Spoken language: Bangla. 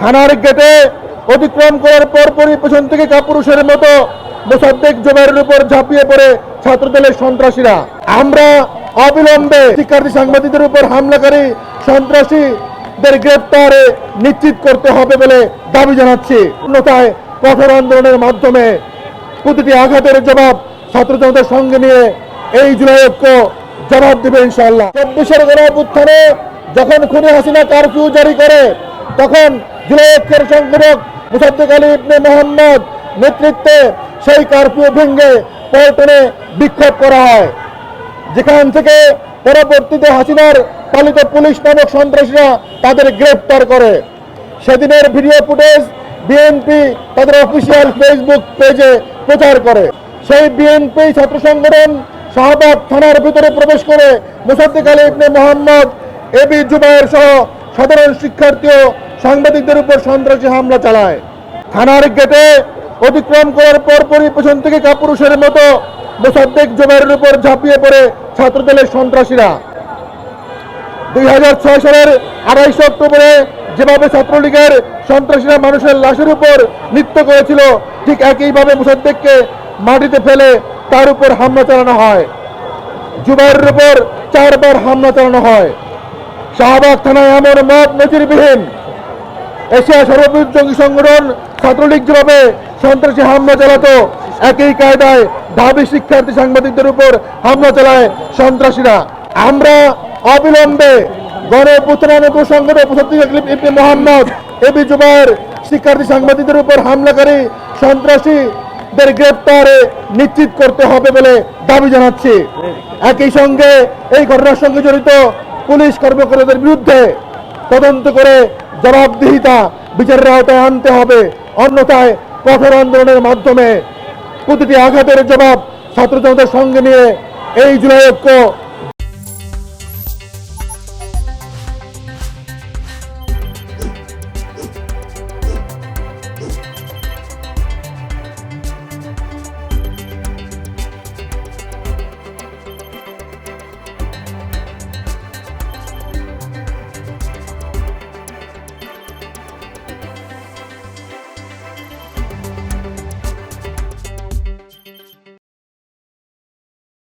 থানার গেটে অতিক্রম করার পরপরই পেছন থেকে কাপুরুষের মতো মোসাদ্দেক জুবাইরের উপর ঝাঁপিয়ে পড়ে ছাত্রদলের সন্ত্রাসীরা। আমরা অবিলম্বে শিক্ষার্থী সাংবাদিকদের উপর হামলাকারী সন্ত্রাসীদের গ্রেপ্তারে নিশ্চিত করতে হবে বলে দাবি জানাচ্ছি। অন্যথায় কঠোর আন্দোলনের মাধ্যমে প্রতিটি আঘাতের জবাব ছাত্র জনতার সঙ্গে নিয়ে এই জুলাই ঐক্য জবাব দেবে ইনশাআল্লাহ। 24-এর গণঅভ্যুত্থানে যখন খুনি হাসিনা কারফিউ জারি করে তখন জুলাই ঐক্যের সংগঠক মোসাদ্দেক আলী ইবনে মোহাম্মদ নেতৃত্বে সেই কারফিউ ভেঙে পল্টনে বিক্ষোভ করা হয়, যেখান থেকে পরবর্তীতে হাসিনার পালিত পুলিশ নামক সন্ত্রাসীরা তাদের গ্রেফতার করে। সেদিনের ভিডিও ফুটেজ বিএনপি তাদের অফিসিয়াল ফেসবুক পেজে প্রচার করে। সেই বিএনপি ছাত্র সংগঠন শাহবাগ থানার ভিতরে প্রবেশ করে মোসাদ্দেক আলী ইবনে মোহাম্মদ, এবি জুবায়ের সহ সাধারণ শিক্ষার্থী ও সাংবাদিকদের উপর সন্ত্রাসী হামলা চালায়। থানার গেটে অতিক্রম করার পরপরই পেছন থেকে কাপুরুষের মতো মোসাদ্দেক জুবায়েরের উপর ঝাঁপিয়ে পড়ে ছাত্রদলের সন্ত্রাসীরা। 2006 সালের 28 অক্টোবরে যেভাবে ছাত্রলীগের সন্ত্রাসীরা মানুষের লাশের উপর নৃত্য করেছিল, ঠিক একইভাবে মোসাদ্দেককে মাটিতে ফেলে তার উপর হামলা চালানো হয়। জুবায়েরের উপর 4 বার হামলা চালানো হয়। শাহবাগ থানায় এমন মত নজিরবিহীন এশিয়া সর্ববৃহৎ জঙ্গি সংগঠন ছাত্রলীগ যেভাবে সন্ত্রাসী হামলা চালাতো, একই কায়দায় ঢাবি শিক্ষার্থী সাংবাদিকদের উপর হামলা চালায় সন্ত্রাসীরা। আমরা অবিলম্বে গণঅভ্যুত্থানের সংগঠক মোসাদ্দেক আলী ইবনে মোহাম্মদ, এবি জুবায়ের শিক্ষার্থী সাংবাদিকদের উপর হামলাকারী সন্ত্রাসীদের গ্রেপ্তারে নিশ্চিত করতে হবে বলে দাবি জানাচ্ছি। একই সঙ্গে এই ঘটনার সঙ্গে জড়িত পুলিশ কর্মকর্তাদের বিরুদ্ধে তদন্ত করে জবাবদিহিতা বিচারের আওতায় আনতে হবে। অন্যথায় কঠোর আন্দোলনের মাধ্যমে প্রতিটি আঘাতের জবাব ছাত্র জনতার সঙ্গে নিয়ে এই জুলাই ঐক্য